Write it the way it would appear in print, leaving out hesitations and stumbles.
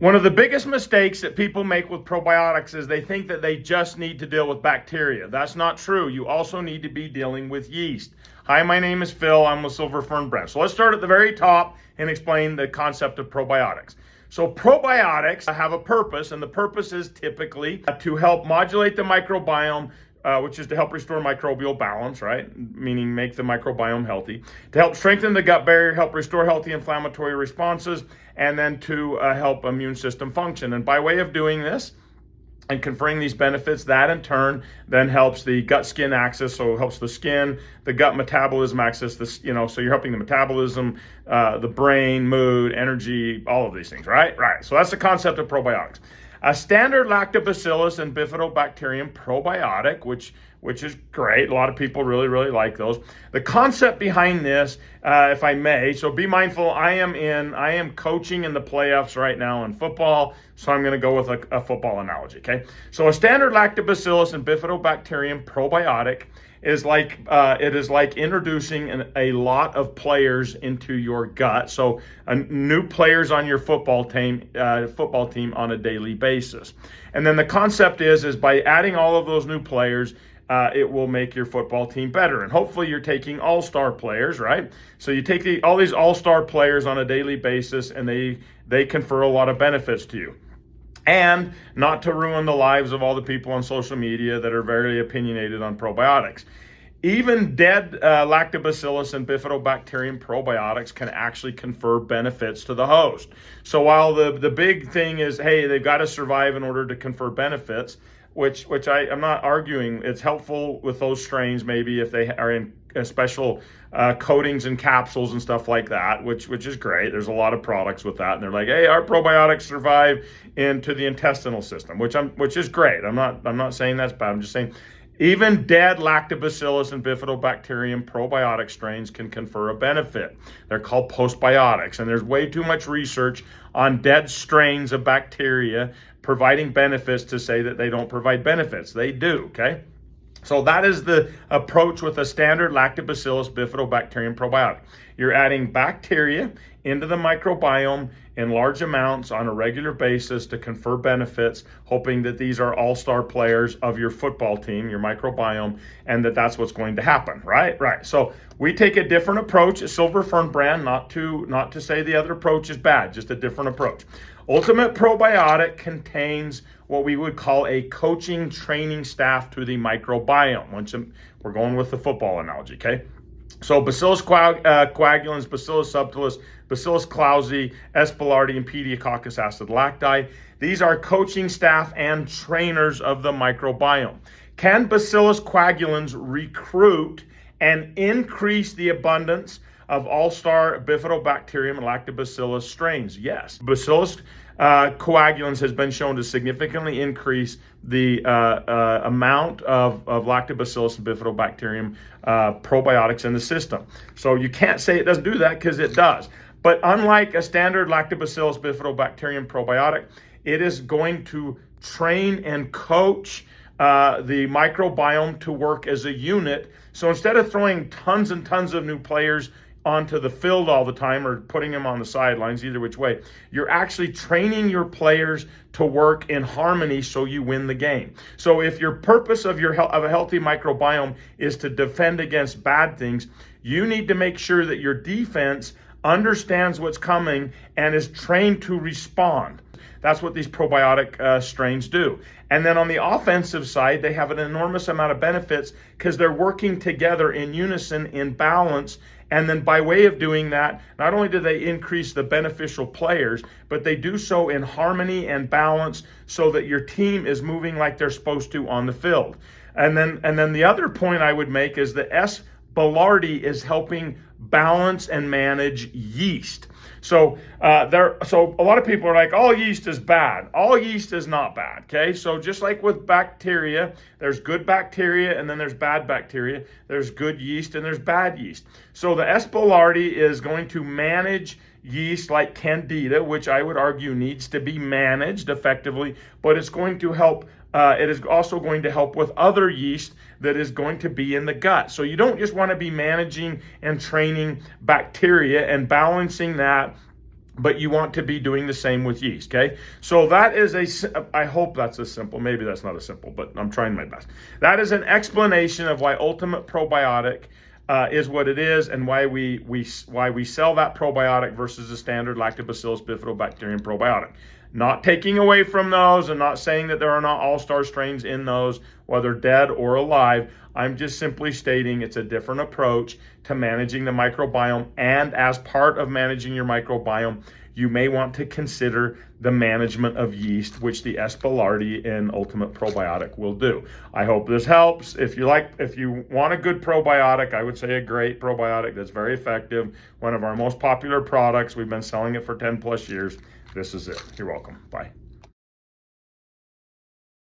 One of the biggest mistakes that people make with probiotics is they think that they just need to deal with bacteria. That's not true. You also need to be dealing with yeast. Hi, my name is Phil. I'm with Silver Fern Brand. So let's start at the very top and explain the concept of probiotics. So probiotics have a purpose, and the purpose is typically to help modulate the microbiome, which is to help restore microbial balance, right? Meaning make the microbiome healthy, to help strengthen the gut barrier, help restore healthy inflammatory responses, and then to help immune system function. And by way of doing this and conferring these benefits, that in turn then helps the gut-skin axis, so it helps the skin, the gut metabolism axis, so you're helping the metabolism, the brain, mood, energy, all of these things, right? Right. So that's the concept of probiotics. A standard lactobacillus and bifidobacterium probiotic, which is great. A lot of people really like those. The concept behind this, if I may, so be mindful, I am coaching in the playoffs right now in football, so I'm going to go with a football analogy, okay? So a standard lactobacillus and bifidobacterium probiotic is like introducing a lot of players into your gut. So new players on your football team on a daily basis. And then the concept is by adding all of those new players, it will make your football team better. And hopefully you're taking all-star players, right? So you take all these all-star players on a daily basis, and they confer a lot of benefits to you. And not to ruin the lives of all the people on social media that are very opinionated on probiotics. Even dead lactobacillus and bifidobacterium probiotics can actually confer benefits to the host. So while the big thing is, hey, they've got to survive in order to confer benefits, which I'm not arguing. It's helpful with those strains, maybe if they are in special coatings and capsules and stuff like that, which is great. There's a lot of products with that, and they're like, hey, our probiotics survive into the intestinal system, which is great. I'm not saying that's bad. I'm just saying even dead lactobacillus and bifidobacterium probiotic strains can confer a benefit. They're called postbiotics, and there's way too much research on dead strains of bacteria providing benefits to say that they don't provide benefits. They do, okay? So that is the approach with a standard lactobacillus bifidobacterium probiotic. You're adding bacteria into the microbiome in large amounts on a regular basis to confer benefits, hoping that these are all-star players of your football team, your microbiome, and that's what's going to happen, right? Right. So we take a different approach at Silver Fern Brand, not to say the other approach is bad, just a different approach. Ultimate Probiotic contains what we would call a coaching training staff to the microbiome. We're going with the football analogy, okay? So Bacillus coagulans, Bacillus subtilis, Bacillus clausii, S. boulardii, and Pediococcus acidilacti. These are coaching staff and trainers of the microbiome. Can Bacillus coagulans recruit and increase the abundance of all-star bifidobacterium and lactobacillus strains? Yes. Bacillus coagulans has been shown to significantly increase the amount of lactobacillus and bifidobacterium probiotics in the system. So you can't say it doesn't do that, because it does. But unlike a standard lactobacillus bifidobacterium probiotic, it is going to train and coach the microbiome to work as a unit. So instead of throwing tons and tons of new players onto the field all the time or putting them on the sidelines, either which way, you're actually training your players to work in harmony so you win the game. So if your purpose of a healthy microbiome is to defend against bad things, you need to make sure that your defense understands what's coming and is trained to respond. That's what these probiotic strains do. And then on the offensive side, they have an enormous amount of benefits because they're working together in unison, in balance. And then by way of doing that, not only do they increase the beneficial players, but they do so in harmony and balance so that your team is moving like they're supposed to on the field. And then the other point I would make is that S. boulardii is helping balance and manage yeast. So so a lot of people are like, all yeast is bad. All yeast is not bad, okay? So just like with bacteria, there's good bacteria and then there's bad bacteria. There's good yeast and there's bad yeast. So the S. boulardii is going to manage yeast like Candida, which I would argue needs to be managed effectively, but it's going to help. It is also going to help with other yeast that is going to be in the gut. So you don't just want to be managing and training bacteria and balancing that but you want to be doing the same with yeast, okay? So that is I hope that's a simple, maybe that's not a simple, but I'm trying my best. That is an explanation of why Ultimate Probiotic is what it is, and why we sell that probiotic versus the standard Lactobacillus bifidobacterium probiotic. Not taking away from those and not saying that there are not all-star strains in those, whether dead or alive. I'm just simply stating it's a different approach to managing the microbiome, and as part of managing your microbiome, you may want to consider the management of yeast, which the S. boulardii in Ultimate Probiotic will do. I hope this helps. If you want a good probiotic, I would say a great probiotic that's very effective, one of our most popular products. We've been selling it for 10 plus years. This is it. You're welcome. Bye.